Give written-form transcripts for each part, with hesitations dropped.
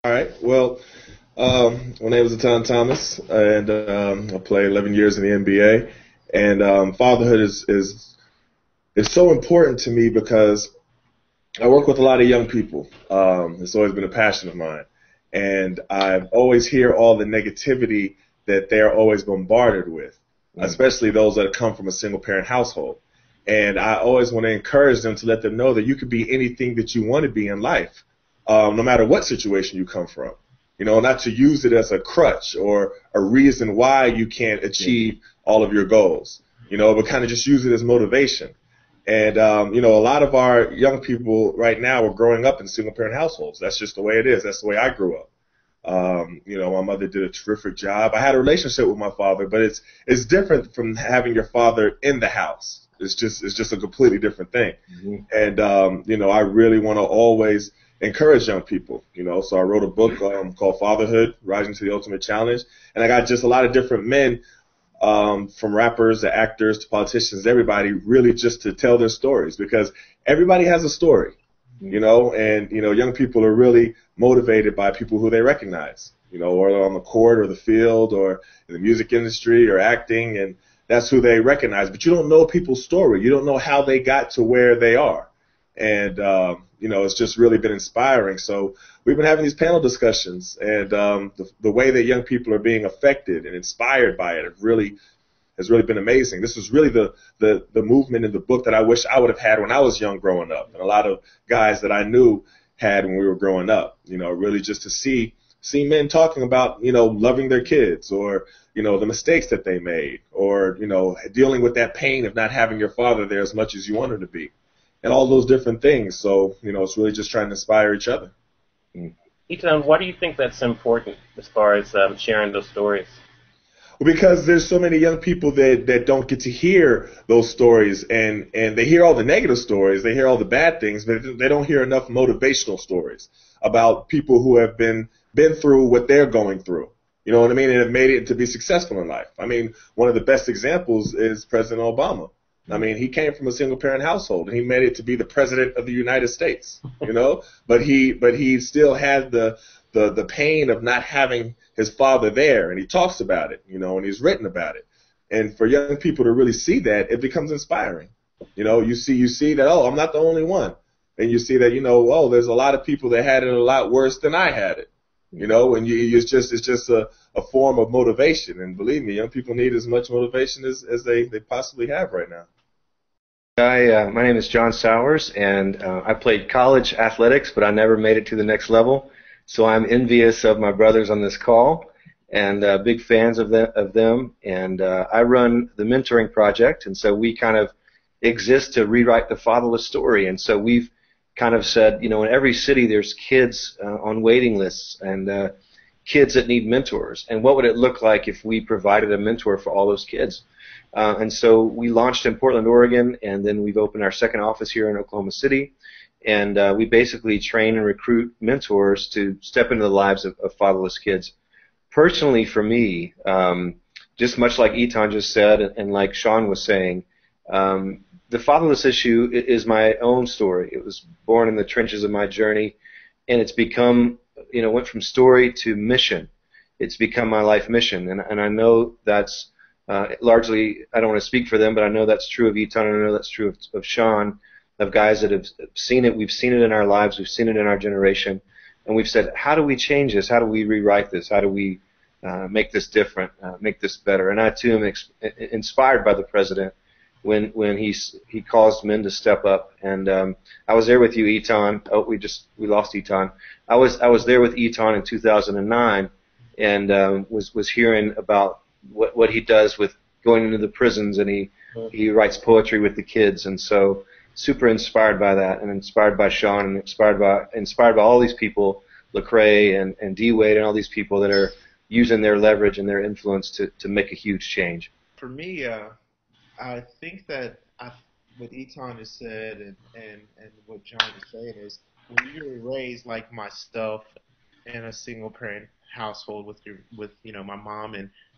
All right. Well, my name is Etan Thomas, and I played 11 years in the NBA. And fatherhood is so important to me because I work with a lot of young people. It's always been a passion of mine, and I always hear all the negativity that they're always bombarded with, especially those that come from a single-parent household. And I always want to encourage them to let them know that you could be anything that you want to be in life, no matter what situation you come from. You know, not to use it as a crutch or a reason why you can't achieve all of your goals, you know, but kind of just use it as motivation. And, you know, a lot of our young people right now are growing up in single-parent households. That's just the way it is. That's the way I grew up. You know, my mother did a terrific job. I had a relationship with my father, but it's different from having your father in the house. It's just a completely different thing. And, you know, I really want to always encourage young people, you know. So I wrote a book called Fatherhood, Rising to the Ultimate Challenge. And I got just a lot of different men, from rappers to actors to politicians, everybody, really just to tell their stories, because everybody has a story, you know, and, you know, young people are really motivated by people who they recognize, you know, or on the court or the field or in the music industry or acting, and that's who they recognize. But you don't know people's story. You don't know how they got to where they are. And, you know, it's just really been inspiring. So we've been having these panel discussions, and the way that young people are being affected and inspired by it has really been amazing. This is really the movement in the book that I wish I would have had when I was young growing up, and a lot of guys that I knew had when we were growing up, you know, really just to see men talking about, you know, loving their kids, or, you know, the mistakes that they made, or, you know, dealing with that pain of not having your father there as much as you want him to be, and all those different things. So, you know, it's really just trying to inspire each other. Etan, why do you think that's important as far as sharing those stories? Well, because there's so many young people that don't get to hear those stories, and they hear all the negative stories, they hear all the bad things, but they don't hear enough motivational stories about people who have been through what they're going through. You know what I mean? And have made it to be successful in life. I mean, one of the best examples is President Obama. I mean, he came from a single-parent household, and he made it to be the president of the United States, you know? But he still had the pain of not having his father there, and he talks about it, you know, and he's written about it. And for young people to really see that, it becomes inspiring. You know, you see that, oh, I'm not the only one. And you see that, you know, oh, there's a lot of people that had it a lot worse than I had it, you know, and it's just a form of motivation. And believe me, young people need as much motivation as they possibly have right now. My name is John Sowers, and I played college athletics, but I never made it to the next level. So I'm envious of my brothers on this call, and big fans of them. And I run the Mentoring Project, and so we kind of exist to rewrite the fatherless story. And so we've kind of said, you know, in every city there's kids on waiting lists, and kids that need mentors. And what would it look like if we provided a mentor for all those kids? And so we launched in Portland, Oregon, and then we've opened our second office here in Oklahoma City. And we basically train and recruit mentors to step into the lives of fatherless kids. Personally, for me, just much like Etan just said, and like Shaun was saying, the fatherless issue is my own story. It was born in the trenches of my journey, and it's become, you know, went from story to mission. It's become my life mission, and I know that's largely, I don't want to speak for them, but I know that's true of Etan, and I know that's true of Shaun, of guys that have seen it. We've seen it in our lives. We've seen it in our generation. And we've said, how do we change this? How do we rewrite this? How do we make this different, make this better? And I, too, am inspired by the president when he caused men to step up. And I was there with you, Etan. Oh, we lost Etan. I was there with Etan in 2009, and was hearing about what he does with going into the prisons, and he writes poetry with the kids. And so super inspired by that, and inspired by Shaun, and inspired by all these people, Lecrae and D Wade, and all these people that are using their leverage and their influence to make a huge change. For me, I think that what Etan has said and what John is saying is, when you were raised like myself in a single parent household with you know, my mom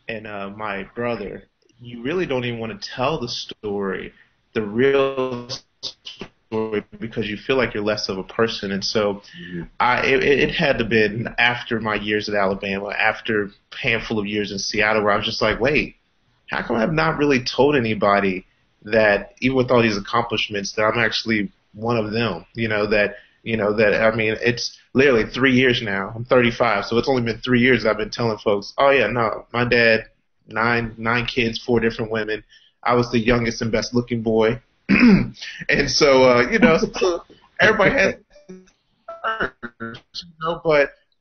and my brother, you really don't even want to tell the story, the real story because you feel like you're less of a person. And so it had to been after my years at Alabama, after a handful of years in Seattle, where I was just like, wait, how come I've not really told anybody that even with all these accomplishments that I'm actually one of them, I mean, it's literally 3 years now. I'm 35, so it's only been 3 years I've been telling folks, oh yeah, no, my dad, nine kids, 4 different women. I was the youngest and best looking boy. And so, so everybody has,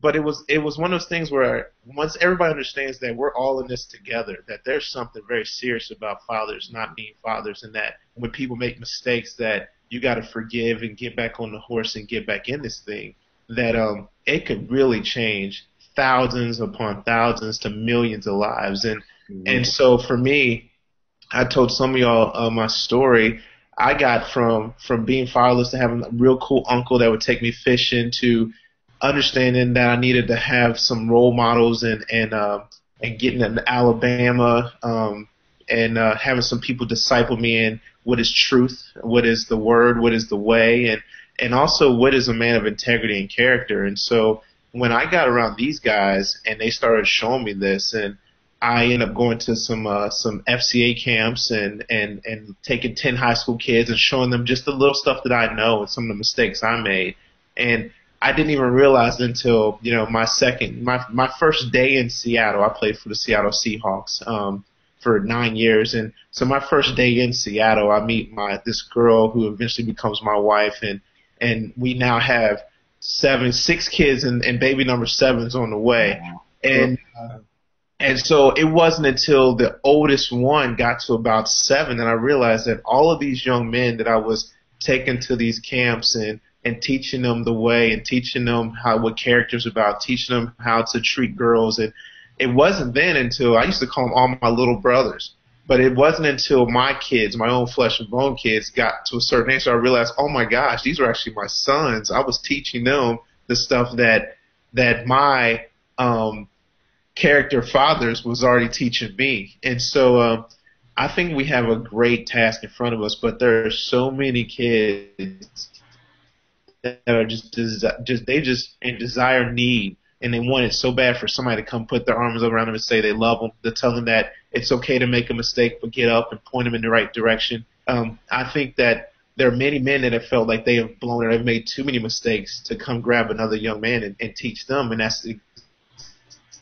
but it was one of those things where once everybody understands that we're all in this together, that there's something very serious about fathers not being fathers, and that when people make mistakes, that you got to forgive and get back on the horse and get back in this thing, that it could really change thousands upon thousands to millions of lives. And so for me, I told some of y'all my story. I got from being fatherless to having a real cool uncle that would take me fishing, to understanding that I needed to have some role models, and getting into Alabama, and having some people disciple me in what is truth, what is the word, what is the way, and also what is a man of integrity and character. And so when I got around these guys and they started showing me this, and I ended up going to some FCA camps and taking 10 high school kids and showing them just the little stuff that I know and some of the mistakes I made. And I didn't even realize until, my first day in Seattle. I played for the Seattle Seahawks for 9 years. And so my first day in Seattle, I meet this girl who eventually becomes my wife, and we now have 6 kids, and baby number 7's on the way. And so it wasn't until the oldest one got to about 7 that I realized that all of these young men that I was taking to these camps and teaching them the way, and teaching them what character's about, teaching them how to treat girls. And it wasn't then until I used to call them all my little brothers. But it wasn't until my kids, my own flesh and bone kids, got to a certain age, so I realized, oh my gosh, these are actually my sons. I was teaching them the stuff that my character fathers was already teaching me. And so I think we have a great task in front of us, but there are so many kids that are just in desire, need, and they want it so bad for somebody to come put their arms around them and say they love them, to tell them that it's okay to make a mistake, but get up and point them in the right direction. I think that there are many men that have felt like they have blown it, they've made too many mistakes to come grab another young man and teach them, and that's the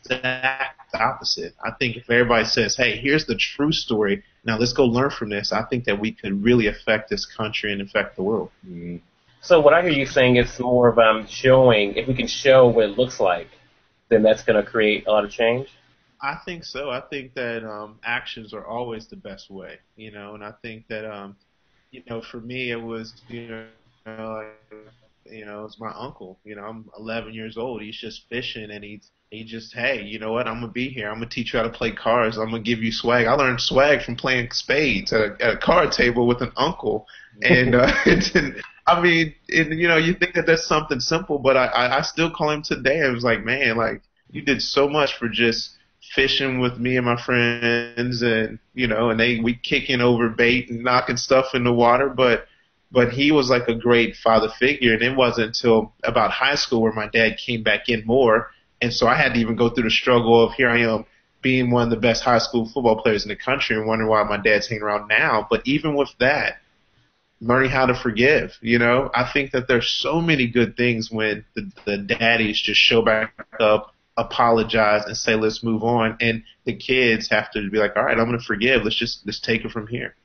exact opposite. I think if everybody says, hey, here's the true story, now let's go learn from this, I think that we could really affect this country and affect the world. Mm-hmm. So what I hear you saying is more of showing, if we can show what it looks like, then that's going to create a lot of change? I think so. I think that actions are always the best way, and I think that, for me it was, it's my uncle. I'm 11 years old. He's just fishing, and he just, hey, you know what? I'm gonna be here. I'm gonna teach you how to play cards. I'm gonna give you swag. I learned swag from playing spades at a card table with an uncle, and I mean, you think that that's something simple, but I still call him today. I was like, man, like you did so much for just fishing with me and my friends, and we kicking over bait and knocking stuff in the water, but he was like a great father figure. And it wasn't until about high school where my dad came back in more. And so I had to even go through the struggle of, here I am being one of the best high school football players in the country and wondering why my dad's hanging around now. But even with that, learning how to forgive, I think that there's so many good things when the daddies just show back up, apologize, and say, let's move on. And the kids have to be like, all right, I'm going to forgive. Let's take it from here.